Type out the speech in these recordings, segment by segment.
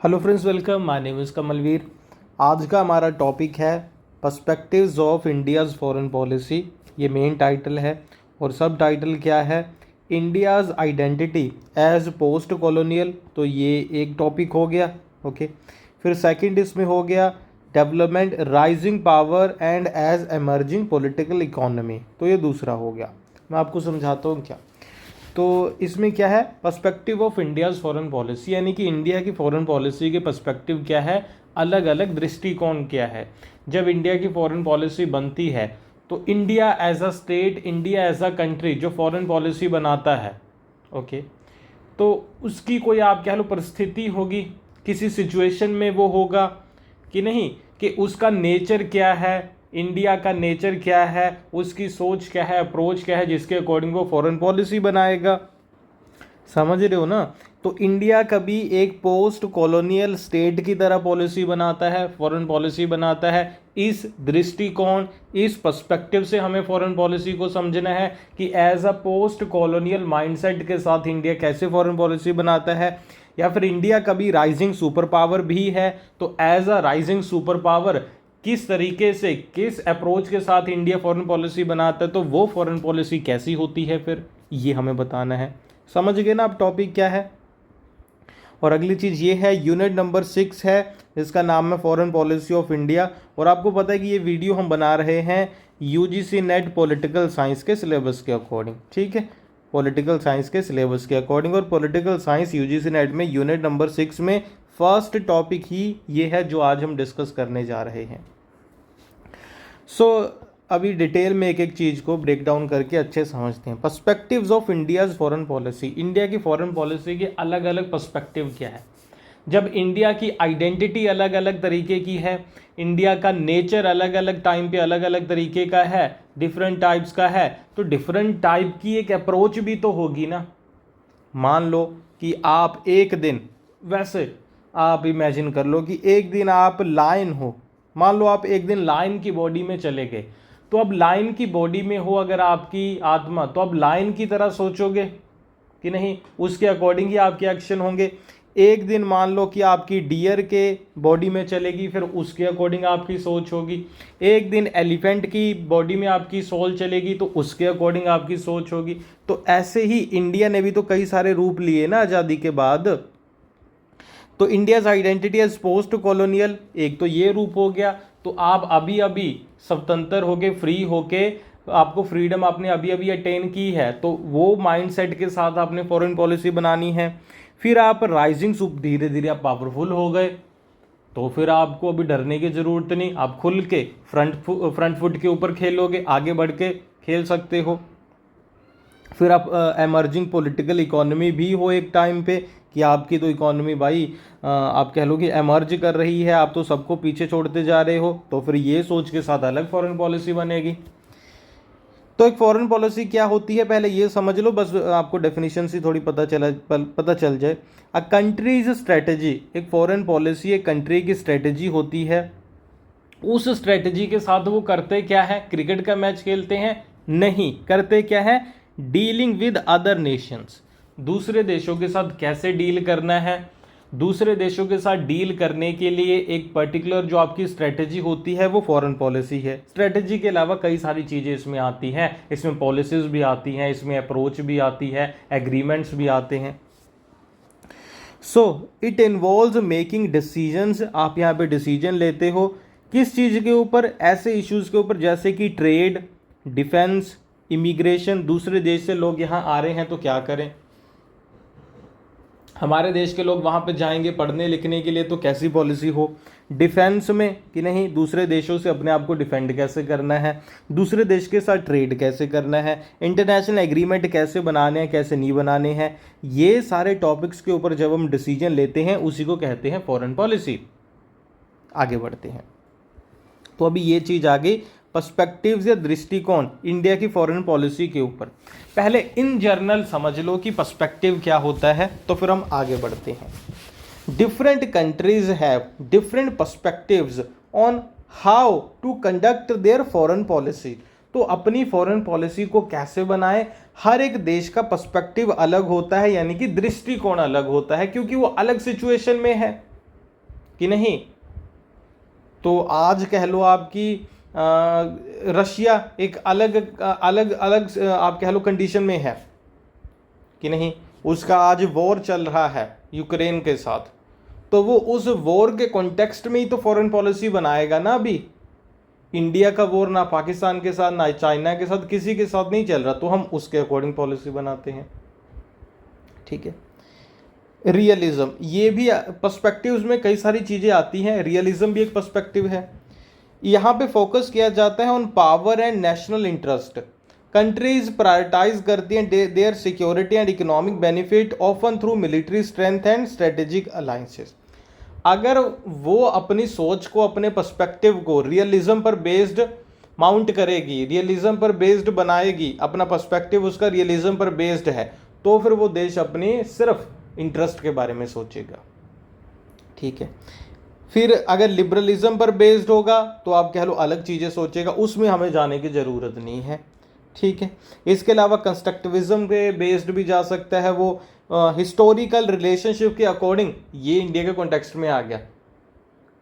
Hello friends, welcome. My name is Kamalveer. आज का हमारा टॉपिक है perspectives of India's foreign policy. ये मेन टाइटल है और सब टाइटल क्या है, India's identity as post colonial. तो ये एक टॉपिक हो गया। ओके, फिर सेकंड इसमें हो गया development, rising power and as emerging political economy. तो ये दूसरा हो गया। मैं आपको समझाता हूँ क्या। तो इसमें क्या है, perspective of India's foreign policy, यानी कि इंडिया की फॉरेन पॉलिसी के पर्सपेक्टिव क्या है, अलग अलग दृष्टिकोण क्या है। जब इंडिया की फॉरेन पॉलिसी बनती है तो India as a state, India as a country जो फॉरेन पॉलिसी बनाता है, ओके, तो उसकी कोई आप कह लो परिस्थिति होगी, किसी सिचुएशन में वो होगा कि नहीं, कि उसका नेचर क्या है, इंडिया का नेचर क्या है, उसकी सोच क्या है, अप्रोच क्या है, जिसके अकॉर्डिंग वो फॉरेन पॉलिसी बनाएगा। समझ रहे हो ना। तो इंडिया कभी एक पोस्ट कॉलोनियल स्टेट की तरह पॉलिसी बनाता है, फॉरेन पॉलिसी बनाता है। इस दृष्टिकोण, इस पर्सपेक्टिव से हमें फॉरेन पॉलिसी को समझना है कि as a post colonial mindset के साथ इंडिया कैसे फॉरेन पॉलिसी बनाता है। या फिर इंडिया कभी राइजिंग सुपर पावर भी है, तो as a rising super power किस तरीके से, किस अप्रोच के साथ इंडिया फॉरेन पॉलिसी बनाता है, तो वो फॉरेन पॉलिसी कैसी होती है, फिर ये हमें बताना है। समझ गए ना आप टॉपिक क्या है। और अगली चीज़ ये है, यूनिट नंबर 6 है, इसका नाम है फॉरेन पॉलिसी ऑफ इंडिया। और आपको पता है कि ये वीडियो हम बना रहे हैं यूजीसी नेट पॉलिटिकल साइंस के सिलेबस के अकॉर्डिंग, ठीक है, पॉलिटिकल साइंस के सिलेबस के अकॉर्डिंग। और पॉलिटिकल साइंस यूजीसी नेट में यूनिट नंबर 6 में फर्स्ट टॉपिक ही ये है जो आज हम डिस्कस करने जा रहे हैं। सो अभी डिटेल में एक एक चीज़ को ब्रेक डाउन करके अच्छे समझते हैं। Perspectives of India's foreign policy, India की फॉरेन पॉलिसी के अलग अलग पर्सपेक्टिव क्या है। जब इंडिया की आइडेंटिटी अलग अलग तरीके की है, इंडिया का नेचर अलग अलग टाइम पे अलग अलग तरीके का है, डिफरेंट टाइप्स का है, तो डिफरेंट टाइप की एक अप्रोच भी तो होगी ना। मान लो कि आप एक दिन, वैसे आप इमेजिन कर लो कि एक दिन आप लायन हो, मान लो आप एक दिन लायन की बॉडी में चले गए, तो अब लायन की बॉडी में हो अगर आपकी आत्मा, तो अब लायन की तरह सोचोगे कि नहीं, उसके अकॉर्डिंग ही आपके एक्शन होंगे। एक दिन मान लो कि आपकी डियर के बॉडी में चलेगी, फिर उसके अकॉर्डिंग आपकी सोच होगी। एक दिन एलिफेंट की बॉडी में आपकी सोल चलेगी, तो उसके अकॉर्डिंग आपकी सोच होगी। तो ऐसे ही इंडिया ने भी तो कई सारे रूप लिए ना आज़ादी के बाद। तो India's identity as post colonial, एक तो ये रूप हो गया। तो आप अभी अभी स्वतंत्र होके, फ्री होके, आपको फ्रीडम आपने अभी अभी अटेन की है, तो वो माइंडसेट के साथ आपने फॉरेन पॉलिसी बनानी है। फिर आप राइजिंग सुप, धीरे धीरे आप पावरफुल हो गए, तो फिर आपको अभी डरने की ज़रूरत नहीं, आप खुल के फ्रंट फुट के ऊपर खेलोगे, आगे बढ़ के खेल सकते हो। फिर आप एमर्जिंग पॉलिटिकल इकोनॉमी भी हो एक टाइम पे, कि आपकी तो इकोनॉमी भाई आप कह लो कि एमर्ज कर रही है, आप तो सबको पीछे छोड़ते जा रहे हो, तो फिर ये सोच के साथ अलग फॉरेन पॉलिसी बनेगी। तो एक फॉरेन पॉलिसी क्या होती है पहले ये समझ लो, बस आपको डेफिनेशन से थोड़ी पता चल जाए। अ कंट्रीज स्ट्रेटजी, एक फॉरेन पॉलिसी एक कंट्री की स्ट्रेटजी होती है। उस स्ट्रेटजी के साथ वो करते क्या है, क्रिकेट का मैच खेलते हैं? नहीं, करते क्या है, डीलिंग विद अदर नेशंस, दूसरे देशों के साथ कैसे डील करना है। दूसरे देशों के साथ डील करने के लिए एक पर्टिकुलर जो आपकी स्ट्रेटजी होती है वो फॉरेन पॉलिसी है। स्ट्रेटजी के अलावा कई सारी चीज़ें इसमें आती हैं, इसमें पॉलिसीज भी आती हैं, इसमें अप्रोच भी आती है, एग्रीमेंट्स भी आते हैं। So it involves making decisions, आप यहाँ पे डिसीजन लेते हो किस चीज़ के ऊपर, ऐसे इश्यूज के ऊपर जैसे कि ट्रेड, डिफेंस, इमिग्रेशन, दूसरे देश से लोग यहाँ आ रहे हैं तो क्या करें, हमारे देश के लोग वहाँ पे जाएंगे पढ़ने लिखने के लिए, तो कैसी पॉलिसी हो। डिफेंस में कि नहीं, दूसरे देशों से अपने आप को डिफेंड कैसे करना है, दूसरे देश के साथ ट्रेड कैसे करना है, इंटरनेशनल एग्रीमेंट कैसे बनाने हैं, कैसे नहीं बनाने हैं। ये सारे टॉपिक्स के ऊपर जब हम डिसीजन लेते हैं उसी को कहते हैं फॉरेन पॉलिसी। आगे बढ़ते हैं। तो अभी ये चीज़ आ गई पर्सपेक्टिव्स या दृष्टिकोण इंडिया की फॉरेन पॉलिसी के ऊपर। पहले इन जनरल समझ लो कि पर्सपेक्टिव क्या होता है, तो फिर हम आगे बढ़ते हैं। Different countries have different perspectives on how to conduct their foreign policy. तो अपनी फॉरेन पॉलिसी को कैसे बनाएं, हर एक देश का पर्सपेक्टिव अलग होता है, यानी कि दृष्टिकोण अलग होता है, क्योंकि वो अलग सिचुएशन में है। कि नहीं। तो आज कह लो आपकी रशिया एक अलग अलग अलग आप कह लो कंडीशन में है कि नहीं, उसका आज वॉर चल रहा है यूक्रेन के साथ, तो वो उस वॉर के कॉन्टेक्स्ट में ही तो फॉरेन पॉलिसी बनाएगा ना। अभी इंडिया का वॉर ना पाकिस्तान के साथ ना चाइना के साथ किसी के साथ नहीं चल रहा, तो हम उसके अकॉर्डिंग पॉलिसी बनाते हैं। ठीक है। रियलिज्म, ये भी पर्सपेक्टिव्स में कई सारी चीज़ें आती हैं, रियलिज्म भी एक पर्सपेक्टिव है। यहाँ पे फोकस किया जाता है on power and national interest. Countries prioritize करती हैं their security and economic benefit often through military strength and strategic alliances. अगर वो अपनी सोच को, अपने पर्सपेक्टिव को रियलिज्म पर बेस्ड माउंट करेगी, रियलिज्म पर बेस्ड बनाएगी, अपना पर्सपेक्टिव उसका रियलिज्म पर बेस्ड है, तो फिर वो देश अपनी सिर्फ इंटरेस्ट के बारे में सोचेगा। ठीक है। फिर अगर लिबरलिज्म पर बेस्ड होगा तो आप कह लो अलग चीज़ें सोचेगा, उसमें हमें जाने की ज़रूरत नहीं है। ठीक है। इसके अलावा कंस्ट्रक्टिविज्म के बेस्ड भी जा सकता है, वो हिस्टोरिकल रिलेशनशिप के अकॉर्डिंग, ये इंडिया के कॉन्टेक्स्ट में आ गया।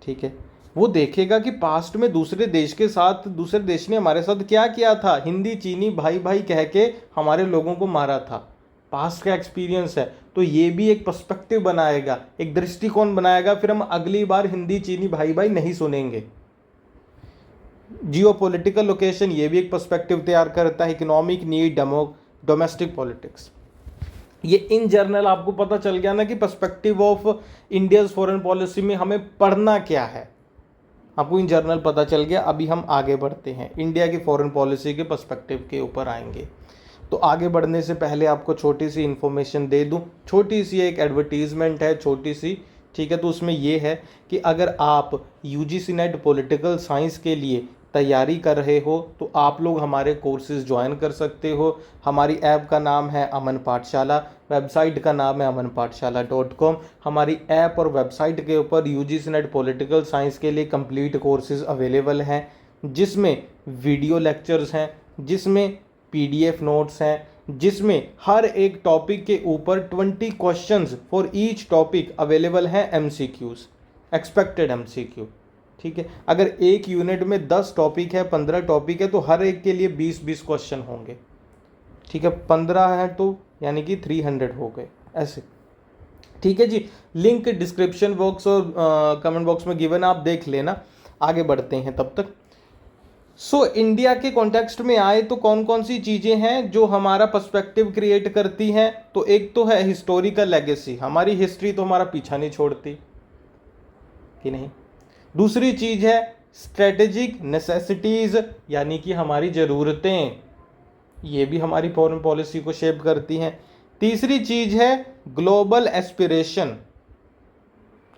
ठीक है। वो देखेगा कि पास्ट में दूसरे देश के साथ, दूसरे देश ने हमारे साथ क्या किया था, हिंदी चीनी भाई भाई कह के हमारे लोगों को मारा था, पास्ट का एक्सपीरियंस है, तो ये भी एक पर्सपेक्टिव बनाएगा, एक दृष्टिकोण बनाएगा, फिर हम अगली बार हिंदी चीनी भाई भाई नहीं सुनेंगे। जियोपॉलिटिकल लोकेशन, ये भी एक पर्सपेक्टिव तैयार करता है, इकोनॉमिक नीड, डोमेस्टिक पॉलिटिक्स। ये इन जर्नल आपको पता चल गया ना कि perspective of India's foreign policy में हमें पढ़ना क्या है, आपको इन जर्नल पता चल गया। अभी हम आगे बढ़ते हैं, इंडिया की फॉरेन पॉलिसी के पर्सपेक्टिव के ऊपर आएंगे। तो आगे बढ़ने से पहले आपको छोटी सी इन्फॉर्मेशन दे दूं, छोटी सी एक एडवर्टीजमेंट है, छोटी सी। ठीक है। तो उसमें ये है कि अगर आप यूजीसी नेट पॉलिटिकल साइंस के लिए तैयारी कर रहे हो तो आप लोग हमारे कोर्सेज ज्वाइन कर सकते हो। हमारी ऐप का नाम है अमन पाठशाला, वेबसाइट का नाम है amanpathshala.com। हमारी ऐप और वेबसाइट के ऊपर यूजीसी नेट पॉलिटिकल साइंस के लिए कंप्लीट कोर्सेज अवेलेबल हैं, जिसमें वीडियो लेक्चर्स हैं, जिसमें पीडीएफ नोट्स हैं, जिसमें हर एक टॉपिक के ऊपर 20 questions for each topic available हैं, एमसीक्यूज, एक्सपेक्टेड एमसीक्यू। ठीक है। अगर एक यूनिट में 10 टॉपिक है, 15 टॉपिक है, तो हर एक के लिए 20-20 क्वेश्चन होंगे। ठीक है। 15 है तो यानी कि 300 हो गए ऐसे। ठीक है जी। लिंक डिस्क्रिप्शन बॉक्स और कमेंट बॉक्स में गिवन, आप देख लेना। आगे बढ़ते हैं तब तक। इंडिया के कॉन्टेक्स्ट में आए तो कौन कौन सी चीज़ें हैं जो हमारा पर्सपेक्टिव क्रिएट करती हैं। तो एक तो है हिस्टोरिकल लेगेसी, हमारी हिस्ट्री तो हमारा पीछा नहीं छोड़ती कि नहीं। दूसरी चीज़ है स्ट्रेटेजिक नेसेसिटीज़, यानी कि हमारी ज़रूरतें, ये भी हमारी फॉरेन पॉलिसी को शेप करती हैं। तीसरी चीज़ है ग्लोबल एस्पिरेशन,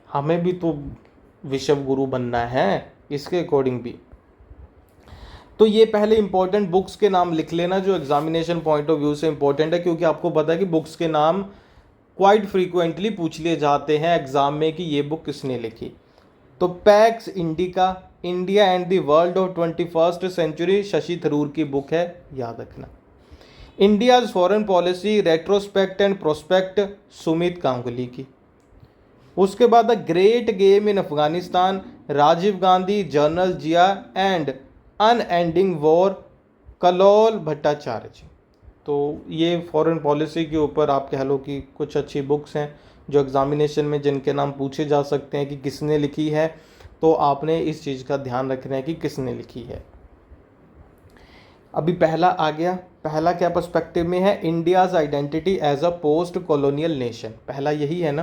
हमें भी तो विश्व गुरु बनना है, इसके अकॉर्डिंग भी। तो ये पहले इंपॉर्टेंट बुक्स के नाम लिख लेना जो एग्जामिनेशन पॉइंट ऑफ व्यू से इंपॉर्टेंट है, क्योंकि आपको पता है कि बुक्स के नाम क्वाइट फ्रीक्वेंटली पूछ लिए जाते हैं एग्जाम में कि ये बुक किसने लिखी। तो Pax Indica, India and the world of 21st century, Shashi Tharoor की बुक है, याद रखना। India's foreign policy retrospect and prospect, Sumit Ganguly की। उसके बाद the great game in Afghanistan, Rajiv Gandhi, general Zia and unending war, Kallol Bhattacharya ji. तो ये फॉरेन पॉलिसी के ऊपर आप कह लो कि कुछ अच्छी बुक्स हैं जो एग्जामिनेशन में जिनके नाम पूछे जा सकते हैं कि किसने लिखी है, तो आपने इस चीज़ का ध्यान रखना है कि किसने लिखी है। अभी पहला आ गया, पहला क्या पर्सपेक्टिव में है, India's identity as a post colonial nation, पहला यही है ना।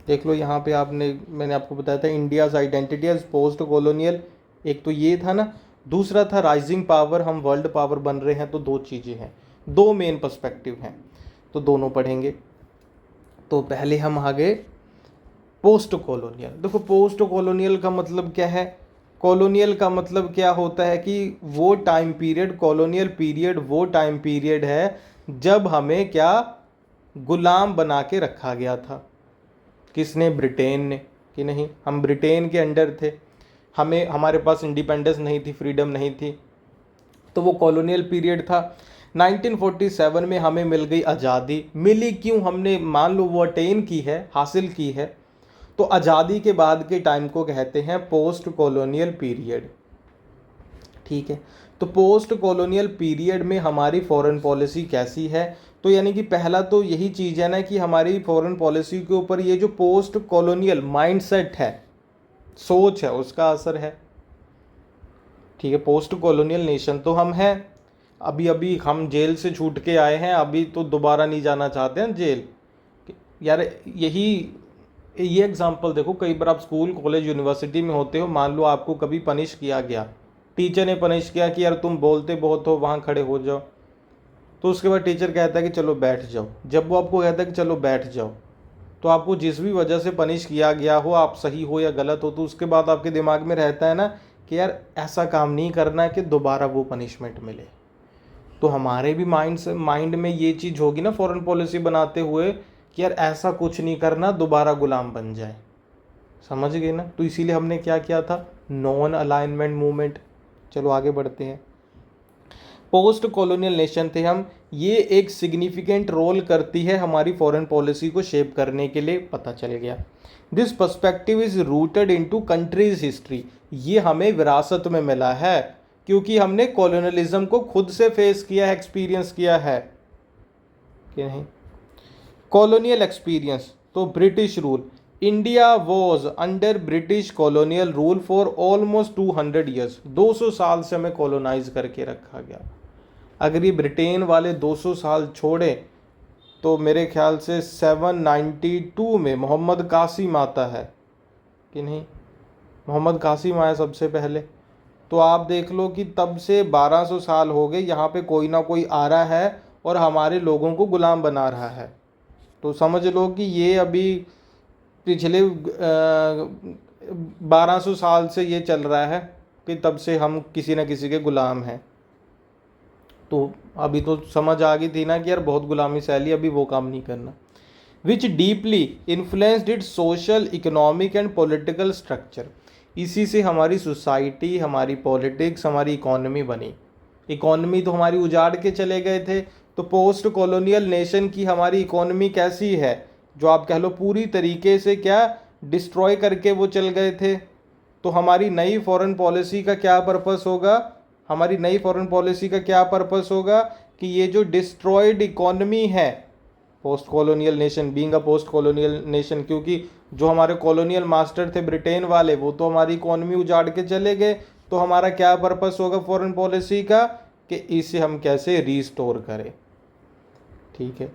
देख लो यहाँ पे मैंने आपको बताया था India's identity as post colonial, एक तो ये था ना, दूसरा था राइजिंग पावर, हम वर्ल्ड पावर बन रहे हैं। तो दो चीज़ें हैं, दो मेन पर्सपेक्टिव हैं, तो दोनों पढ़ेंगे। तो पहले हम आगे पोस्ट कॉलोनियल। देखो पोस्ट कॉलोनियल का मतलब क्या है, कॉलोनियल का मतलब क्या होता है कि वो टाइम पीरियड, कॉलोनियल पीरियड वो टाइम पीरियड है जब हमें क्या गुलाम बना के रखा गया था। किसने? ब्रिटेन ने, कि नहीं, हम ब्रिटेन के अंडर थे, हमें, हमारे पास इंडिपेंडेंस नहीं थी, फ्रीडम नहीं थी, तो वो कॉलोनियल पीरियड था। 1947 में हमें मिल गई आज़ादी। मिली क्यों? हमने मान लो वो अटेन की है, हासिल की है, तो आज़ादी के बाद के टाइम को कहते हैं पोस्ट कॉलोनियल पीरियड। ठीक है, तो पोस्ट कॉलोनियल पीरियड में हमारी फॉरेन पॉलिसी कैसी है? तो यानी कि पहला तो यही चीज़ है ना कि हमारी फॉरेन पॉलिसी के ऊपर ये जो पोस्ट कॉलोनियल माइंडसेट है, सोच है, उसका असर है। ठीक है, पोस्ट कॉलोनियल नेशन तो हम हैं, अभी अभी हम जेल से छूट के आए हैं, अभी तो दोबारा नहीं जाना चाहते हैं जेल। यार ये एग्जांपल देखो, कई बार आप स्कूल कॉलेज यूनिवर्सिटी में होते हो, मान लो आपको कभी पनिश किया गया, टीचर ने पनिश किया कि यार तुम बोलते बहुत हो, वहाँ खड़े हो जाओ, तो उसके बाद टीचर कहता है कि चलो बैठ जाओ। जब वो आपको कहता है कि चलो बैठ जाओ, तो आपको जिस भी वजह से पनिश किया गया हो, आप सही हो या गलत हो, तो उसके बाद आपके दिमाग में रहता है ना कि यार ऐसा काम नहीं करना है कि दोबारा वो पनिशमेंट मिले। तो हमारे भी माइंड में ये चीज़ होगी ना फॉरेन पॉलिसी बनाते हुए कि यार ऐसा कुछ नहीं करना, दोबारा गुलाम बन जाए। समझ गए ना? तो इसीलिए हमने क्या किया था, नॉन अलाइनमेंट मूवमेंट। चलो आगे बढ़ते हैं। पोस्ट कॉलोनियल नेशन थे हम, ये एक सिग्निफिकेंट रोल करती है हमारी फॉरेन पॉलिसी को शेप करने के लिए, पता चल गया। This perspective is rooted into countries history, ये हमें विरासत में मिला है क्योंकि हमने कॉलोनियलिज्म को खुद से फेस किया है, एक्सपीरियंस किया है कि नहीं। कॉलोनियल एक्सपीरियंस, तो British rule, India was under British colonial rule for almost 200 years, 200 साल से हमें कॉलोनाइज करके रखा गया। अगर ये ब्रिटेन वाले 200 साल छोड़े तो मेरे ख्याल से 792 में मोहम्मद कासिम आता है कि नहीं, मोहम्मद कासिम आया सबसे पहले। तो आप देख लो कि तब से 1200 साल हो गए, यहाँ पे कोई ना कोई आ रहा है और हमारे लोगों को गुलाम बना रहा है। तो समझ लो कि ये अभी पिछले 1200 साल से ये चल रहा है कि तब से हम किसी न किसी के गुलाम हैं। तो अभी तो समझ आ गई थी ना कि यार बहुत गुलामी सहली, अभी वो काम नहीं करना। Which deeply influenced it social, economic and political structure, इसी से हमारी सोसाइटी, हमारी पॉलिटिक्स, हमारी इकोनॉमी बनी। इकोनॉमी तो हमारी उजाड़ के चले गए थे, तो पोस्ट कॉलोनियल नेशन की हमारी इकोनॉमी कैसी है, जो आप कह लो पूरी तरीके से क्या डिस्ट्रॉय करके वो चल गए थे। तो हमारी नई फॉरेन पॉलिसी का क्या पर्पस होगा, हमारी नई फॉरेन पॉलिसी का क्या पर्पस होगा कि ये जो डिस्ट्रॉयड इकोनॉमी है, post colonial nation being a post colonial nation, क्योंकि जो हमारे कॉलोनियल मास्टर थे ब्रिटेन वाले, वो तो हमारी इकोनॉमी उजाड़ के चले गए, तो हमारा क्या पर्पस होगा फॉरेन पॉलिसी का कि इसे हम कैसे रीस्टोर करें। ठीक है,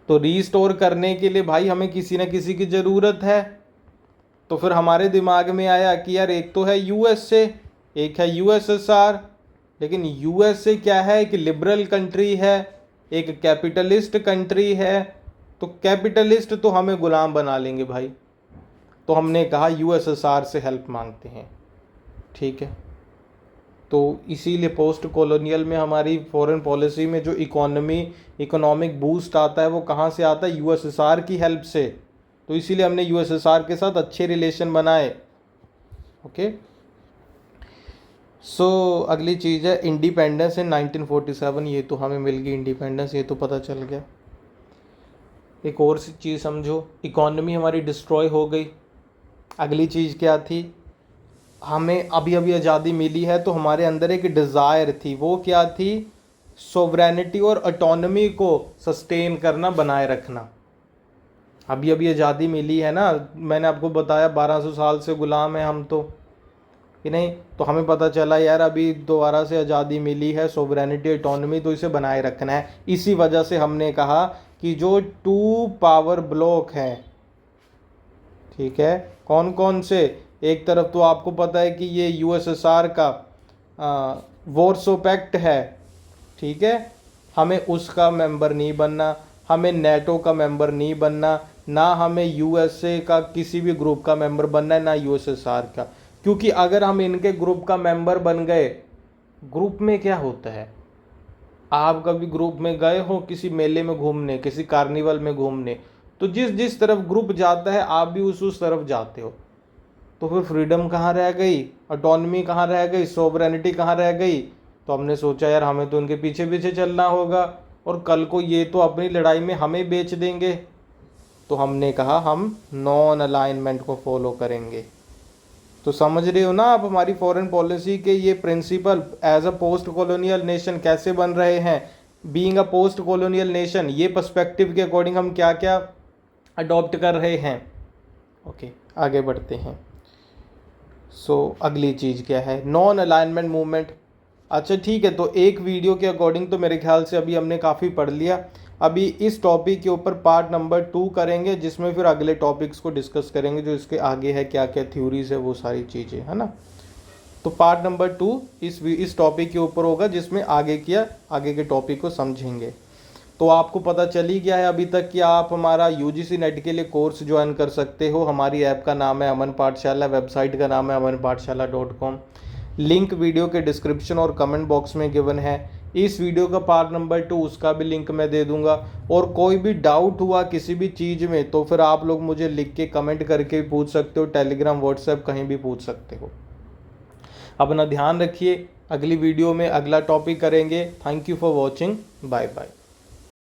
तो रीस्टोर करने के लिए भाई हमें किसी न किसी की ज़रूरत है। तो फिर हमारे दिमाग में आया कि यार एक तो है यूएसए, एक है यूएसएसआर, लेकिन यूएसए क्या है, एक लिबरल कंट्री है, एक कैपिटलिस्ट कंट्री है, तो कैपिटलिस्ट तो हमें गुलाम बना लेंगे भाई। तो हमने कहा यूएसएसआर से हेल्प मांगते हैं। ठीक है, तो इसीलिए पोस्ट कॉलोनियल में हमारी फॉरेन पॉलिसी में जो इकोनॉमिक बूस्ट आता है वो कहाँ से आता है, यूएसएसआर की हेल्प से। तो इसीलिए हमने यूएसएसआर के साथ अच्छे रिलेशन बनाए। ओके, सो अगली चीज़ है इंडिपेंडेंस इन 1947, ये तो हमें मिल गई इंडिपेंडेंस, ये तो पता चल गया। एक और चीज़ समझो, इकोनॉमी हमारी डिस्ट्रॉय हो गई। अगली चीज़ क्या थी, हमें अभी अभी आज़ादी मिली है तो हमारे अंदर एक डिज़ायर थी, वो क्या थी, सोवरेनिटी और ऑटोनॉमी को सस्टेन करना, बनाए रखना। अभी अभी आज़ादी मिली है ना, मैंने आपको बताया 1200 साल से गुलाम है हम तो कि नहीं। तो हमें पता चला यार अभी दोबारा से आज़ादी मिली है, सोवरेनिटी ऑटोनॉमी, तो इसे बनाए रखना है। इसी वजह से हमने कहा कि जो 2 पावर ब्लॉक हैं, ठीक है, कौन कौन से, एक तरफ तो आपको पता है कि ये यूएसएसआर का वॉर्सो पैक्ट है, ठीक है, हमें उसका मेंबर नहीं बनना, हमें नेटो का मेंबर नहीं बनना, ना हमें यूएसए का किसी भी ग्रुप का मेंबर बनना है, ना यूएसएसआर का। क्योंकि अगर हम इनके ग्रुप का मेंबर बन गए, ग्रुप में क्या होता है, आप कभी ग्रुप में गए हो किसी मेले में घूमने, किसी कार्निवल में घूमने, तो जिस जिस तरफ ग्रुप जाता है आप भी उस तरफ जाते हो। तो फिर फ्रीडम कहाँ रह गई, ऑटोनॉमी कहाँ रह गई, सोवरेनिटी कहाँ रह गई। तो हमने सोचा यार हमें तो उनके पीछे पीछे चलना होगा, और कल को ये तो अपनी लड़ाई में हमें बेच देंगे। तो हमने कहा हम नॉन अलाइनमेंट को फॉलो करेंगे। तो समझ रहे हो ना आप हमारी फॉरेन पॉलिसी के ये principle as a post colonial nation कैसे बन रहे हैं। Being a post colonial nation, ये पर्सपेक्टिव के अकॉर्डिंग हम क्या क्या अडॉप्ट कर रहे हैं। ओके, आगे बढ़ते हैं। अगली चीज़ क्या है, नॉन अलाइनमेंट मूवमेंट। अच्छा ठीक है, तो एक वीडियो के अकॉर्डिंग तो मेरे ख्याल से अभी हमने काफ़ी पढ़ लिया। अभी इस टॉपिक के ऊपर पार्ट नंबर 2 करेंगे, जिसमें फिर अगले टॉपिक्स को डिस्कस करेंगे, जो इसके आगे है, क्या क्या थ्योरीज है, वो सारी चीज़ें, है ना। तो पार्ट नंबर 2 इस टॉपिक के ऊपर होगा, जिसमें आगे के टॉपिक को समझेंगे। तो आपको पता चल ही गया है अभी तक कि आप हमारा यूजीसी नेट के लिए कोर्स ज्वाइन कर सकते हो। हमारी ऐप का नाम है अमन पाठशाला, वेबसाइट का नाम है amanpathshala.com। लिंक वीडियो के डिस्क्रिप्शन और कमेंट बॉक्स में गिवन है। इस वीडियो का पार्ट नंबर 2 उसका भी लिंक मैं दे दूंगा। और कोई भी डाउट हुआ किसी भी चीज़ में तो फिर आप लोग मुझे लिख के कमेंट करके पूछ सकते हो, टेलीग्राम व्हाट्सएप कहीं भी पूछ सकते हो। अपना ध्यान रखिए, अगली वीडियो में अगला टॉपिक करेंगे। Thank you for watching, bye bye.